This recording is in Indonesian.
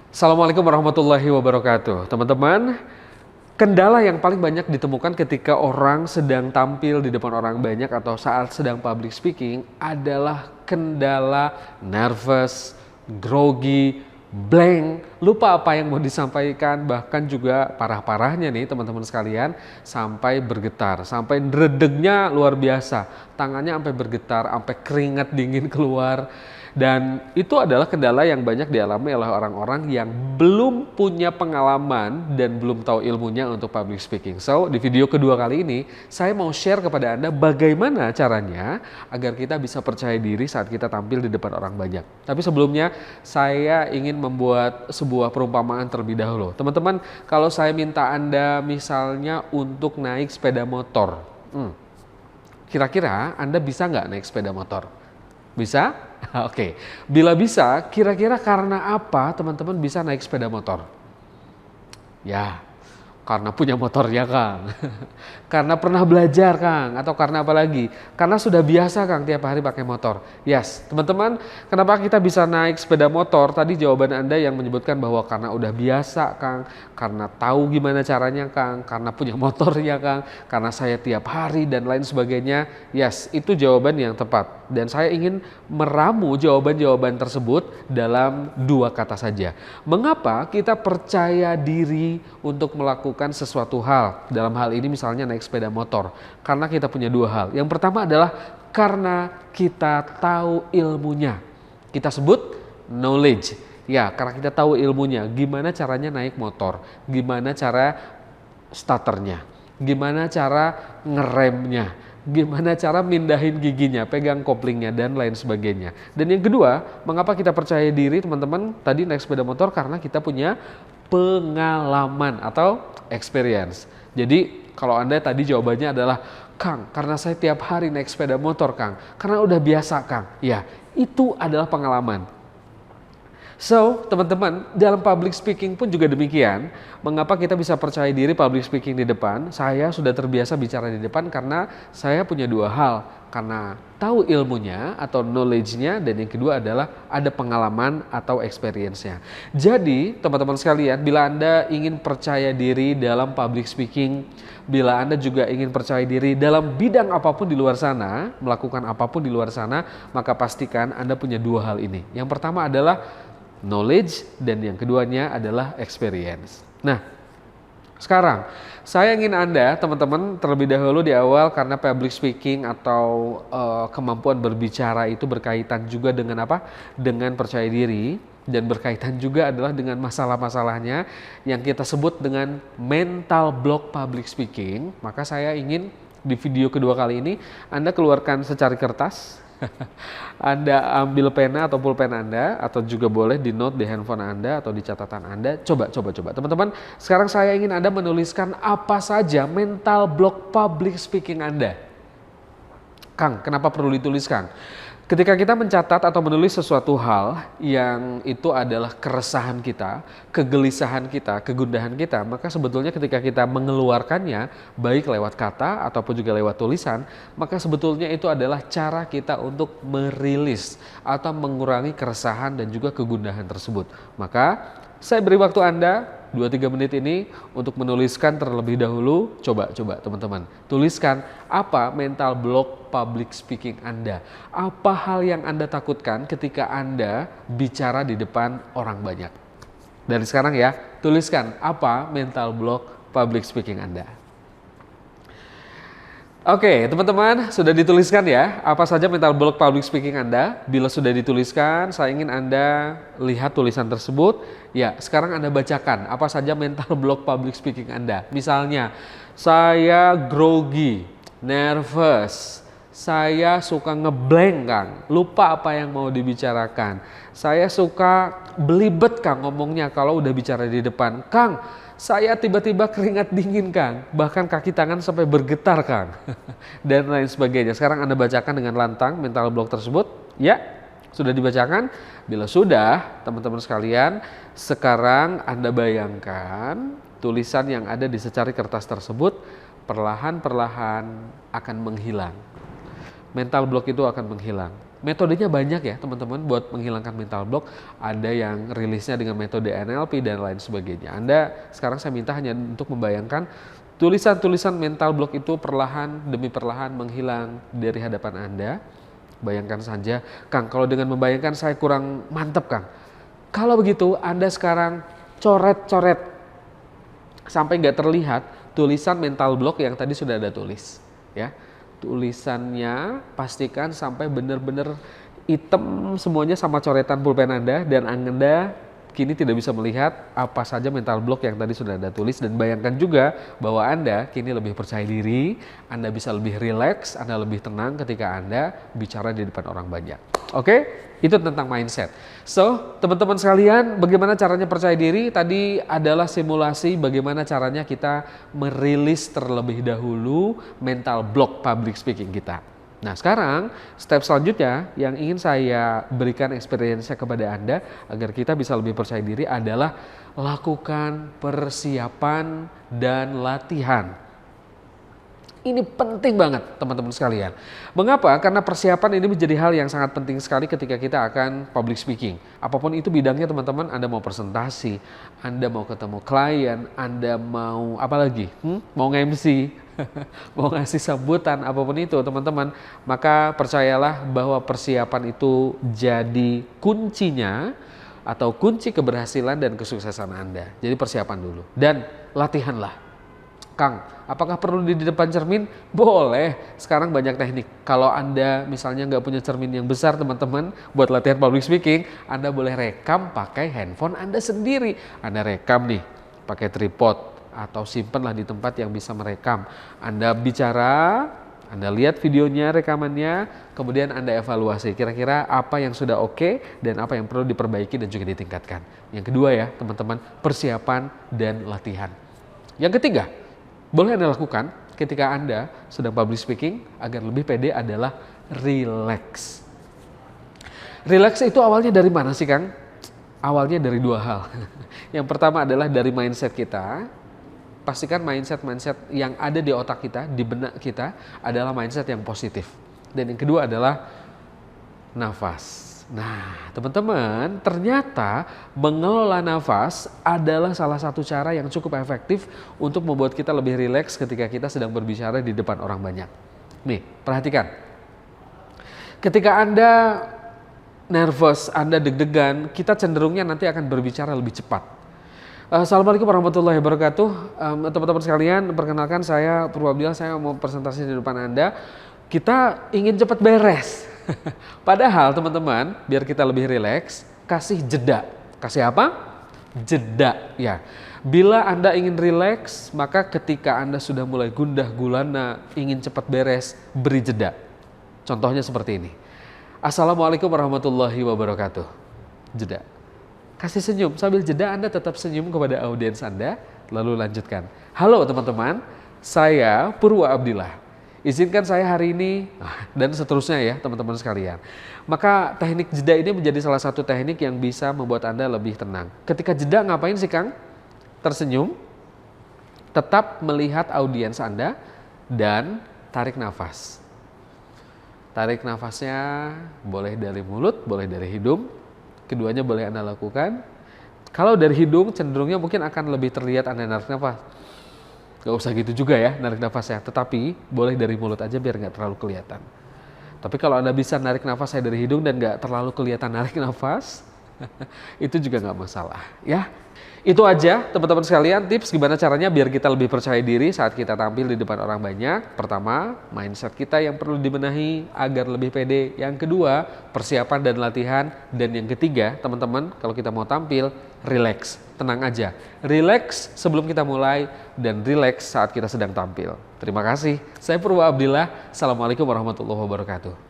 Assalamualaikum warahmatullahi wabarakatuh. Teman-teman, kendala yang paling banyak ditemukan ketika orang sedang tampil di depan orang banyak atau saat sedang public speaking adalah kendala nervous, grogi, blank, lupa apa yang mau disampaikan, bahkan juga parah-parahnya nih teman-teman sekalian sampai bergetar, sampai dredegnya luar biasa, tangannya sampai bergetar, sampai keringat dingin keluar. Dan itu adalah kendala yang banyak dialami oleh orang-orang yang belum punya pengalaman dan belum tahu ilmunya untuk public speaking. So, di video kedua kali ini, saya mau share kepada Anda bagaimana caranya agar kita bisa percaya diri saat kita tampil di depan orang banyak. Tapi sebelumnya, saya ingin membuat sebuah perumpamaan terlebih dahulu. Teman-teman, kalau saya minta Anda misalnya untuk naik sepeda motor, kira-kira Anda bisa nggak naik sepeda motor? Bisa? Oke. Bila bisa, kira-kira karena apa teman-teman bisa naik sepeda motor? Ya, karena punya motornya, Kang. Karena pernah belajar, Kang. Atau karena apa lagi? Karena sudah biasa, Kang, tiap hari pakai motor. Yes, teman-teman, kenapa kita bisa naik sepeda motor? Tadi jawaban Anda yang menyebutkan bahwa karena udah biasa, Kang. Karena tahu gimana caranya, Kang. Karena punya motornya, Kang. Karena saya tiap hari dan lain sebagainya. Yes, itu jawaban yang tepat. Dan saya ingin meramu jawaban-jawaban tersebut dalam dua kata saja. Mengapa kita percaya diri untuk melakukan sesuatu hal? Dalam hal ini misalnya naik sepeda motor. Karena kita punya dua hal. Yang pertama adalah karena kita tahu ilmunya. Kita sebut knowledge. Ya, karena kita tahu ilmunya. Gimana caranya naik motor? Gimana cara starternya? Gimana cara ngeremnya? Gimana cara mindahin giginya, pegang koplingnya, dan lain sebagainya. Dan yang kedua, mengapa kita percaya diri teman-teman tadi naik sepeda motor? Karena kita punya pengalaman atau experience. Jadi kalau Anda tadi jawabannya adalah, Kang, karena saya tiap hari naik sepeda motor, Kang. Karena udah biasa, Kang. Ya, itu adalah pengalaman. So, teman-teman, dalam public speaking pun juga demikian. Mengapa kita bisa percaya diri public speaking di depan? Saya sudah terbiasa bicara di depan karena saya punya dua hal. Karena tahu ilmunya atau knowledge-nya, dan yang kedua adalah ada pengalaman atau experience-nya. Jadi, teman-teman sekalian, bila Anda ingin percaya diri dalam public speaking, bila Anda juga ingin percaya diri dalam bidang apapun di luar sana, melakukan apapun di luar sana, maka pastikan Anda punya dua hal ini. Yang pertama adalah knowledge, dan yang keduanya adalah experience. Nah, sekarang saya ingin Anda, teman-teman, terlebih dahulu di awal, karena public speaking atau kemampuan berbicara itu berkaitan juga dengan apa? Dengan percaya diri, dan berkaitan juga adalah dengan masalah-masalahnya yang kita sebut dengan mental block public speaking. Maka saya ingin di video kedua kali ini Anda keluarkan secari kertas. Anda ambil pena atau pulpen Anda, atau juga boleh di note di handphone Anda atau di catatan Anda. Coba. Teman-teman, sekarang saya ingin Anda menuliskan apa saja mental block public speaking Anda. Kang, kenapa perlu dituliskan? Ketika kita mencatat atau menulis sesuatu hal yang itu adalah keresahan kita, kegelisahan kita, kegundahan kita, maka sebetulnya ketika kita mengeluarkannya, baik lewat kata ataupun juga lewat tulisan, maka sebetulnya itu adalah cara kita untuk merilis atau mengurangi keresahan dan juga kegundahan tersebut. Maka saya beri waktu Anda 2-3 menit ini untuk menuliskan terlebih dahulu. Coba teman-teman, tuliskan apa mental block public speaking Anda. Apa hal yang Anda takutkan ketika Anda bicara di depan orang banyak. Dari sekarang ya, tuliskan apa mental block public speaking Anda. Oke, teman-teman, sudah dituliskan ya apa saja mental block public speaking Anda. Bila sudah dituliskan, saya ingin Anda lihat tulisan tersebut. Ya, sekarang Anda bacakan apa saja mental block public speaking Anda. Misalnya, saya grogi, nervous, saya suka ngeblank, Kang, lupa apa yang mau dibicarakan. Saya suka belibet, Kang, ngomongnya kalau udah bicara di depan. Kang, saya tiba-tiba keringat dingin, Kang. Bahkan kaki tangan sampai bergetar, Kang. Dan lain sebagainya. Sekarang Anda bacakan dengan lantang mental block tersebut. Ya, sudah dibacakan? Bila sudah, teman-teman sekalian, sekarang Anda bayangkan tulisan yang ada di secari kertas tersebut perlahan-perlahan akan menghilang. Mental block itu akan menghilang. Metodenya banyak ya teman-teman buat menghilangkan mental block. Ada yang rilisnya dengan metode NLP dan lain sebagainya. Sekarang saya minta hanya untuk membayangkan tulisan-tulisan mental block itu perlahan demi perlahan menghilang dari hadapan Anda. Bayangkan saja, Kang, kalau dengan membayangkan saya kurang mantep, Kang. Kalau begitu Anda sekarang coret-coret sampai nggak terlihat tulisan mental block yang tadi sudah ada tulis, ya. Tulisannya pastikan sampai benar-benar hitam semuanya sama coretan pulpen Anda, dan Anda kini tidak bisa melihat apa saja mental block yang tadi sudah Anda tulis. Dan bayangkan juga bahwa Anda kini lebih percaya diri, Anda bisa lebih rileks, Anda lebih tenang ketika Anda bicara di depan orang banyak. Oke? Itu tentang mindset. So, teman-teman sekalian, bagaimana caranya percaya diri? Tadi adalah simulasi bagaimana caranya kita merilis terlebih dahulu mental block public speaking kita. Nah, sekarang step selanjutnya yang ingin saya berikan experience-nya kepada Anda agar kita bisa lebih percaya diri adalah lakukan persiapan dan latihan. Ini penting banget teman-teman sekalian. Mengapa? Karena persiapan ini menjadi hal yang sangat penting sekali ketika kita akan public speaking. Apapun itu bidangnya teman-teman, Anda mau presentasi, Anda mau ketemu klien, Anda mau apa lagi? Mau nge-MC, mau ngasih sambutan, apapun itu teman-teman. Maka percayalah bahwa persiapan itu jadi kuncinya atau kunci keberhasilan dan kesuksesan Anda. Jadi persiapan dulu dan latihanlah. Kang, apakah perlu di depan cermin? Boleh, sekarang banyak teknik. Kalau Anda misalnya nggak punya cermin yang besar teman-teman, buat latihan public speaking, Anda boleh rekam pakai handphone Anda sendiri. Anda rekam nih, pakai tripod atau simpenlah di tempat yang bisa merekam. Anda bicara, Anda lihat videonya, rekamannya, kemudian Anda evaluasi kira-kira apa yang sudah oke dan apa yang perlu diperbaiki dan juga ditingkatkan. Yang kedua ya teman-teman, persiapan dan latihan. Yang ketiga, boleh Anda lakukan ketika Anda sedang public speaking agar lebih pede adalah relax. Relax itu awalnya dari mana sih, Kang? Awalnya dari dua hal. Yang pertama adalah dari mindset kita. Pastikan mindset yang ada di otak kita, di benak kita adalah mindset yang positif. Dan yang kedua adalah nafas. Nah, teman-teman, ternyata mengelola nafas adalah salah satu cara yang cukup efektif untuk membuat kita lebih rileks ketika kita sedang berbicara di depan orang banyak. Nih, perhatikan. Ketika Anda nervous, Anda deg-degan, kita cenderungnya nanti akan berbicara lebih cepat. Assalamualaikum warahmatullahi wabarakatuh. Teman-teman sekalian, perkenalkan saya Purwabdillah, saya mau presentasi di depan Anda. Kita ingin cepat beres. Padahal teman-teman, biar kita lebih rileks, kasih jeda. Kasih apa? Jeda, ya. Bila Anda ingin rileks, maka ketika Anda sudah mulai gundah gulana, ingin cepat beres, beri jeda. Contohnya seperti ini. Assalamualaikum warahmatullahi wabarakatuh. Jeda. Kasih senyum, sambil jeda Anda tetap senyum kepada audiens Anda, lalu lanjutkan. Halo teman-teman, saya Purwa Abdillah. Izinkan saya hari ini, dan seterusnya ya teman-teman sekalian. Maka teknik jeda ini menjadi salah satu teknik yang bisa membuat Anda lebih tenang. Ketika jeda ngapain sih Kang? Tersenyum, tetap melihat audiens Anda, dan tarik nafas. Tarik nafasnya boleh dari mulut, boleh dari hidung. Keduanya boleh Anda lakukan. Kalau dari hidung cenderungnya mungkin akan lebih terlihat Anda narik nafas. Gak usah gitu juga ya narik nafasnya, tetapi boleh dari mulut aja biar nggak terlalu kelihatan. Tapi kalau Anda bisa narik nafas saya dari hidung dan nggak terlalu kelihatan narik nafas, itu juga nggak masalah ya. Itu aja teman-teman sekalian tips gimana caranya biar kita lebih percaya diri saat kita tampil di depan orang banyak. Pertama, mindset kita yang perlu dibenahi agar lebih pede. Yang kedua, persiapan dan latihan. Dan yang ketiga, teman-teman, kalau kita mau tampil, relax, tenang aja. Relax sebelum kita mulai dan relax saat kita sedang tampil. Terima kasih. Saya Purwa Abdillah. Assalamualaikum warahmatullahi wabarakatuh.